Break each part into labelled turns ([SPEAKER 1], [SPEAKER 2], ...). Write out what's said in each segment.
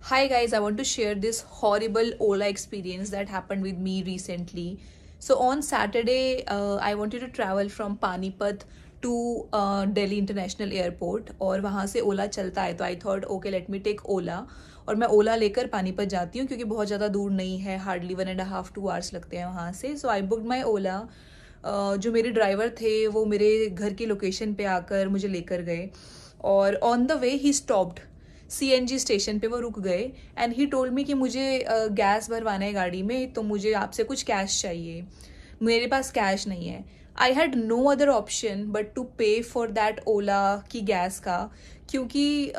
[SPEAKER 1] Hi guys, I want to share this horrible Ola experience that happened with me recently. So on Saturday, I wanted to travel from Panipat to Delhi International Airport और वहाँ से ओला चलता है तो I thought okay let me take Ola और मैं ओला लेकर पानीपत जाती हूँ क्योंकि बहुत ज़्यादा दूर नहीं है, हार्डली 1.5 to 2 hours लगते हैं वहाँ से. सो आई बुकड माई ओला. जो मेरे ड्राइवर थे वो मेरे घर की लोकेशन पे आकर मुझे लेकर गए और on the way he stopped. CNG station पे वो रुक गए एंड ही टोल्ड मी कि मुझे गैस भरवाना है गाड़ी में तो मुझे आपसे कुछ कैश चाहिए. मेरे पास कैश नहीं है. I had no other option but to pay for that Ola की गैस का क्योंकि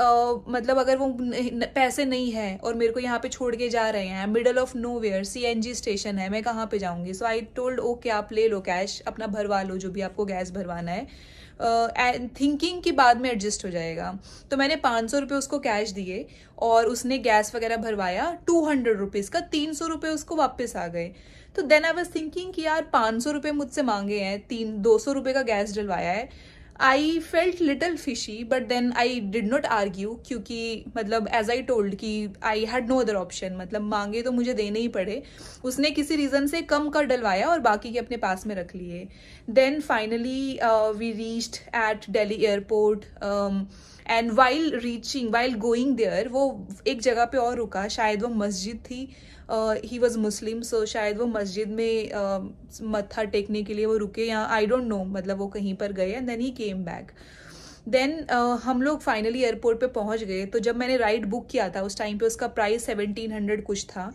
[SPEAKER 1] मतलब अगर वो पैसे नहीं है और मेरे को यहाँ पे छोड़ के जा रहे हैं middle of nowhere, CNG station है, मैं कहाँ पे जाऊँगी. सो आई टोल्ड ओके आप ले लो कैश, अपना भरवा लो जो भी आपको गैस भरवाना है एंड थिंकिंग कि बाद में एडजस्ट हो जाएगा. तो मैंने 500 रुपये उसको कैश दिए और उसने गैस वगैरह भरवाया 200 रुपीज़ का. 300 रुपये उसको वापस आ गए. तो देन आई वॉज थिंकिंग कि यार 500 रुपये मुझसे मांगे हैं, 200 रुपये का गैस डलवाया है. I felt little fishy but then I did not argue क्योंकि मतलब एज आई टोल्ड कि I had no other option, मतलब मांगे तो मुझे देने ही पड़े. उसने किसी रीज़न से कम कर डलवाया और बाकी के अपने पास में रख लिए. Then finally we reached at Delhi airport and while going there वो एक जगह पे और रुका, शायद वो मस्जिद थी. ही वॉज मुस्लिम सो शायद वो मस्जिद में मत्था टेकने के लिए वो रुके या आई डोंट नो, मतलब वो कहीं पर गए and then he came back. Then हम लोग फाइनली एयरपोर्ट पे पहुंच गए. तो जब मैंने राइड बुक किया था उस टाइम पे उसका प्राइस 1700 कुछ था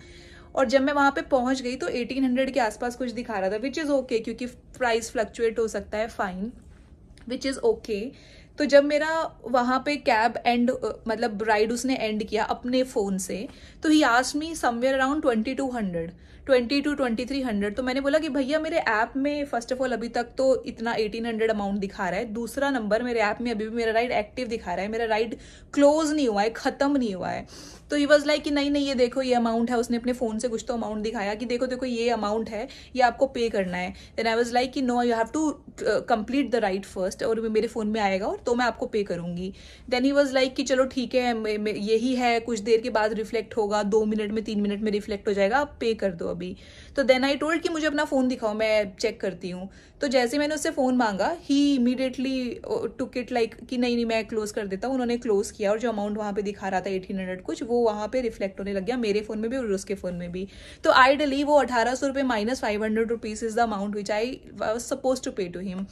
[SPEAKER 1] और जब मैं वहाँ पे पहुँच गई तो 1800 के आसपास कुछ दिखा रहा था, विच इज़ ओके क्योंकि प्राइस फ्लक्चुएट हो सकता है, फाइन, विच इज़ ओके. तो जब मेरा वहाँ पे कैब एंड मतलब राइड उसने एंड किया अपने फ़ोन से तो he asked me somewhere around 20 to 2300. तो मैंने बोला कि भैया मेरे ऐप में फर्स्ट ऑफ ऑल अभी तक तो इतना 1800 अमाउंट दिखा रहा है, दूसरा नंबर मेरे ऐप में अभी भी मेरा राइड एक्टिव दिखा रहा है, मेरा राइड क्लोज नहीं हुआ है, ख़त्म नहीं हुआ है. तो ही वॉज लाइक कि नहीं नहीं ये देखो ये अमाउंट है. उसने अपने फ़ोन से कुछ तो अमाउंट दिखाया कि देखो देखो ये अमाउंट है, ये आपको पे करना है. देन आई वॉज लाइक कि no you have to complete the ride first और मेरे फ़ोन में आएगा और तो मैं आपको पे करूँगी. देन ही वॉज लाइक कि चलो ठीक है यही है, कुछ देर के बाद रिफ्लेक्ट होगा, 2 मिनट में 3 मिनट में रिफ्लेक्ट हो जाएगा, आप पे कर दो अभी. तो देन आई टोल्ड कि मुझे अपना फ़ोन दिखाओ मैं चेक करती हूँ. तो जैसे मैंने उससे फ़ोन मांगा ही इमीडिएटली टुक इट लाइक कि नहीं नहीं मैं क्लोज़ कर देता हूँ. उन्होंने क्लोज़ किया और जो अमाउंट वहाँ पे दिखा रहा था 1800 कुछ वो वहाँ पे रिफ्लेक्ट होने लग गया मेरे फ़ोन में भी और उसके फ़ोन में भी. तो आइडली वो 1800 रुपये minus 500 rupees is the amount which I was suppose to pay to him.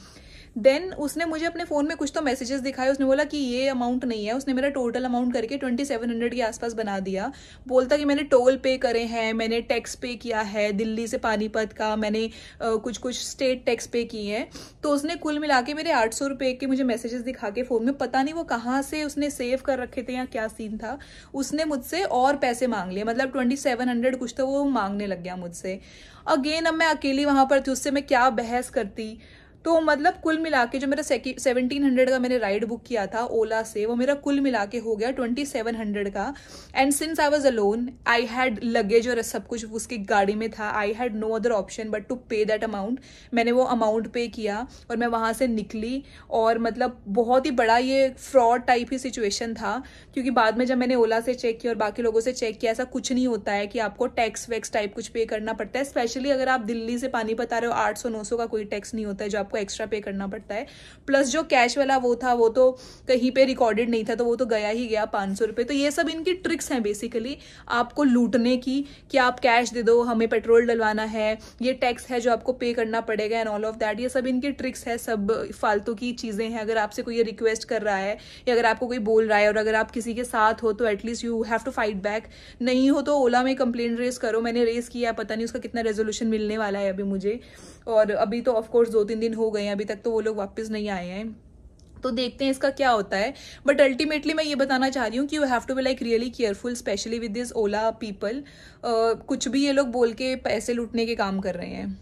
[SPEAKER 1] Then उसने मुझे अपने फ़ोन में कुछ तो मैसेजेस दिखाए. उसने बोला कि ये अमाउंट नहीं है. उसने मेरा टोटल अमाउंट करके 2700 के आसपास बना दिया. बोलता कि मैंने टोल पे करे हैं, मैंने टैक्स पे किया है दिल्ली से पानीपत का, मैंने कुछ कुछ स्टेट टैक्स पे किए हैं. तो उसने कुल मिला के मेरे 800 रुपये के मुझे मैसेजेस दिखा के फ़ोन में, पता नहीं वो कहाँ से उसने सेव कर रखे थे या क्या सीन था, उसने मुझसे और पैसे मांग लिए. मतलब 2700 कुछ तो वो मांगने लग गया मुझसे. अगेन अब मैं अकेली वहाँ पर थी, उससे मैं क्या बहस करती. तो मतलब कुल मिला के जो मेरा 1700 का मैंने राइड बुक किया था ओला से वो मेरा कुल मिला के हो गया 2700 का. And since I was alone, I had luggage और सब कुछ उसकी गाड़ी में था, I had no other option but to pay that amount. मैंने वो अमाउंट पे किया और मैं वहाँ से निकली. और मतलब बहुत ही बड़ा ये फ्रॉड टाइप ही सिचुएशन था क्योंकि बाद में जब मैंने ओला से चेक किया और बाकी लोगों से चेक किया, ऐसा कुछ नहीं होता है कि आपको टैक्स वैक्स टाइप कुछ पे करना पड़ता है. स्पेशली अगर आप दिल्ली से पानीपत आ रहे हो 800-900 का कोई टैक्स नहीं होता है जो आपको एक्स्ट्रा पे करना पड़ता है. प्लस जो कैश वाला वो था वो तो कहीं पे रिकॉर्डेड नहीं था तो वो तो गया ही गया 500 रुपये. तो ये सब इनकी ट्रिक्स हैं बेसिकली आपको लूटने की कि आप कैश दे दो, हमें पेट्रोल डलवाना है, ये टैक्स है जो आपको पे करना पड़ेगा एंड ऑल ऑफ दैट. ये सब इनकी ट्रिक्स है, सब फालतू की चीज़ें हैं. अगर आपसे कोई ये रिक्वेस्ट कर रहा है या अगर आपको कोई बोल रहा है और अगर आप किसी के साथ हो तो at least you have to fight back. नहीं हो तो ओला में कंप्लेंट रेस करो. मैंने रेस किया, पता नहीं उसका कितना रेजोल्यूशन मिलने वाला है अभी मुझे. और अभी तो ऑफकोर्स 2-3 दिन हो गए हैं, अभी तक तो वो लोग वापस नहीं आए हैं. तो देखते हैं इसका क्या होता है. बट अल्टीमेटली मैं ये बताना चाह रही हूँ कि you have to be like really careful specially with this Ola people. कुछ भी ये लोग बोल के पैसे लूटने के काम कर रहे हैं.